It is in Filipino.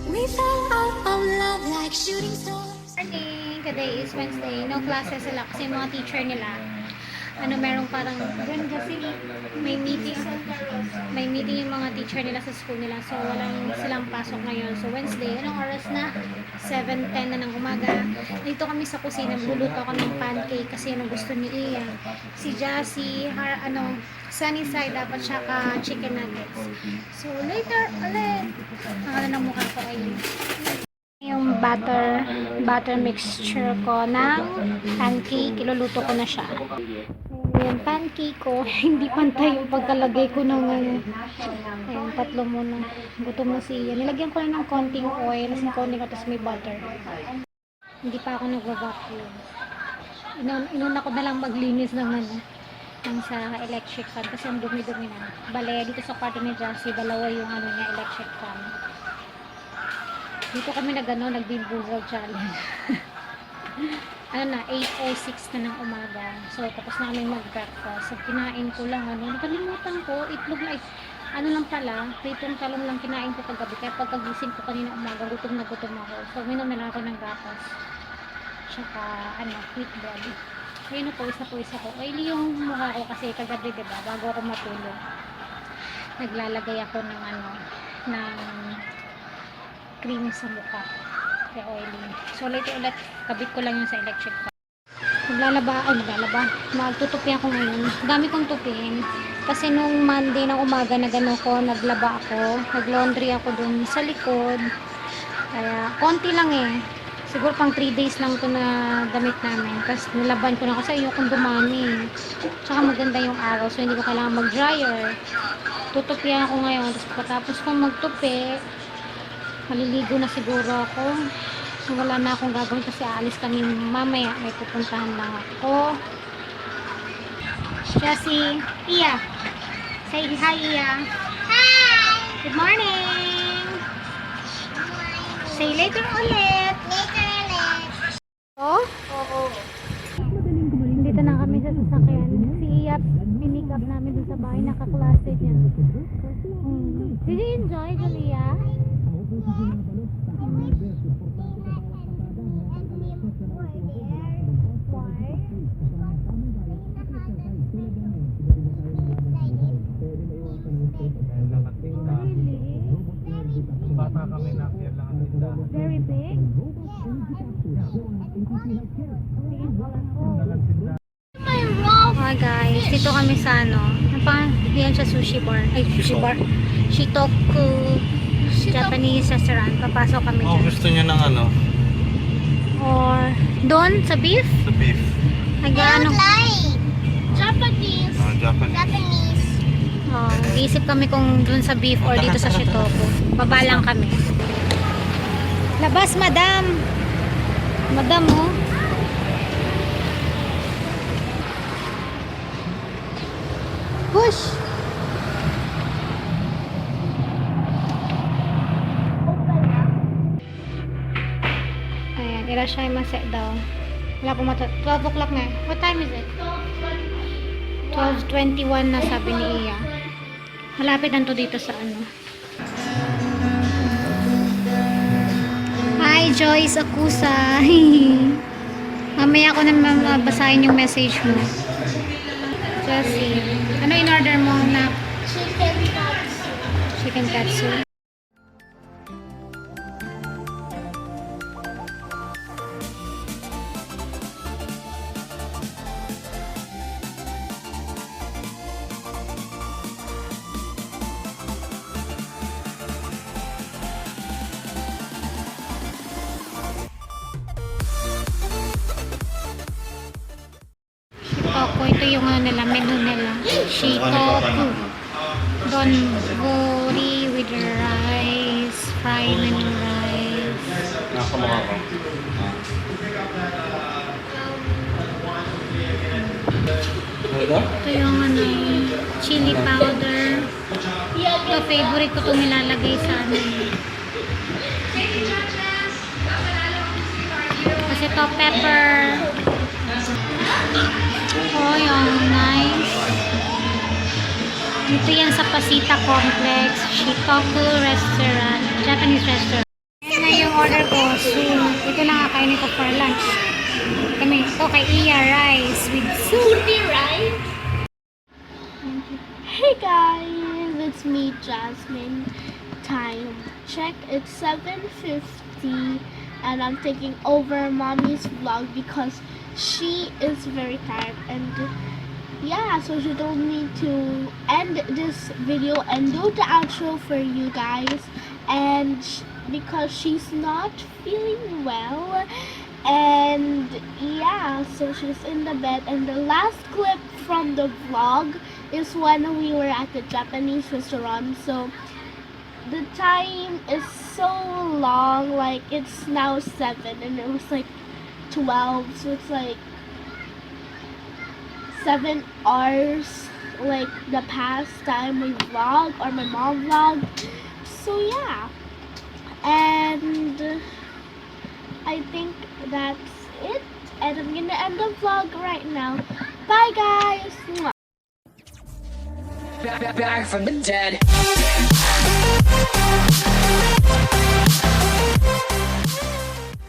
We fell out of love like shooting stars. Morning! Today is Wednesday. No classes sila kasi yung mga teacher nila. Merong parang ganun kasi may meeting. May meeting yung mga teacher nila sa school nila. So, walang silang pasok ngayon. So, Wednesday. Anong oras na? 7:10 na ng umaga. Dito kami sa kusina. Magluluto ako ng pancake kasi yun ang gusto ni Iya. Si Jassy, sunny side dapat siya ka chicken nuggets. So, later ulit. Ang ng mukha ko ay yung butter mixture ko ng pancake. Iluluto ko na siya. Yung pancake ko, hindi pantay yung pagkalagay ko ng ayun, tatlo muna. Gutom na siya. Nilagyan ko na ng konting oil, konting tapos may butter. Hindi pa ako nag-vacuum. Inuna ko na lang maglinis ng sa electric fan kasi ang dumi-dumi na. Bale, dito sa kwarto ni Jassy, dalawa yung niya, electric fan. Dito kami nag-bimbo challenge. 8:06 na ng umaga. So, tapos na kami mag-breakfast. So, kinain ko lang, nakalimutan ko, itlog na, lang pala, pritong talong lang kinain ko kagabi. Kaya pagkagising ko kanina umaga, gutom na gutom ako. So, minom na lang ako ng gatas. Tsaka, wheat bread. Ayun po, isa ko. Oily yung mukha ko kasi kagabi, diba, bago ako matulog. Naglalagay ako ng ng cream sa mukha. Kaya oily. So, later ulit, kabit ko lang yung sa electric fan. Magtutupi ako ngayon. Dami kong tupin. Kasi nung Monday ng umaga na naglaba ako. Nag-laundry ako dun sa likod. Kaya, konti lang eh. Siguro pang 3 days lang ito na damit namin. Kasi nilaban ko na kasi ayokong dumami. Tsaka maganda yung araw. So, hindi ko kailangan mag-dryer. Tutupian ako ngayon. Tapos patapos kong magtupi, maliligo na siguro ako. So, wala na akong gagawin kasi aalis kami mamaya. May pupuntahan lang ako. Jassy, Iya. Say hi, Iya. Hi! Good morning! Say later ulit. Later ulit. Oh? Oo. Dito na kami sa sasakyan. Si Iya, pinick up namin dun sa bahay. Nakaklase niya. Did you enjoy, Julia? Bata kami na yan lang ang tinda. Very big. Hi guys, dito kami sa yan siya sushi bar. Ay, sushi bar. Shitoku Japanese restaurant. Papasok kami Oh, dyan. gusto niya ng Or, doon sa beef? sa beef. Like Japanese. Japanese. Japanese. Oh, iisip kami kung doon sa beef or dito sa Shitoku. Baba lang kami. Labas, madam. Madam, oh. Push. Ayan, irashaimase daw. Wala po 12 o'clock na. What time is it? 12:21 na sabi ni Iya. Malapit na to dito sa Hi, Joyce Akusa. Mamaya ko na mabasahin yung message mo. Jessie. Ano in-order mo na Chicken katsu. chicken katsu? Shitoku, ito yung menu nila. Shitoku. Donburi with rice, fried menu rice. Nakamukha ko. Ito yung chili powder. Ito, favorite ko itong nilalagay sa Kasi ito, pepper. Oh, yung nice. Ito yan sa Pasita Complex, Shitoku Restaurant, Japanese restaurant. soon. Ito lang kakainin ko for lunch. Kami ito kay Iya, rice with soup. right? Hey guys, it's me, Jasmine. Time check, it's 7:50 and I'm taking over mommy's vlog because she is very tired and yeah, so she told me to end this video and do the outro for you guys, and because she's not feeling well, and yeah, so she's in the bed. And the last clip from the vlog is when we were at the Japanese restaurant, so the time is so long, like it's now 7 and it was like 12, so it's like 7 hours like the past time we vlog or my mom vlogged. So yeah, and I think that's it, and I'm gonna end the vlog right now. Bye guys. Mwah. Back from the dead.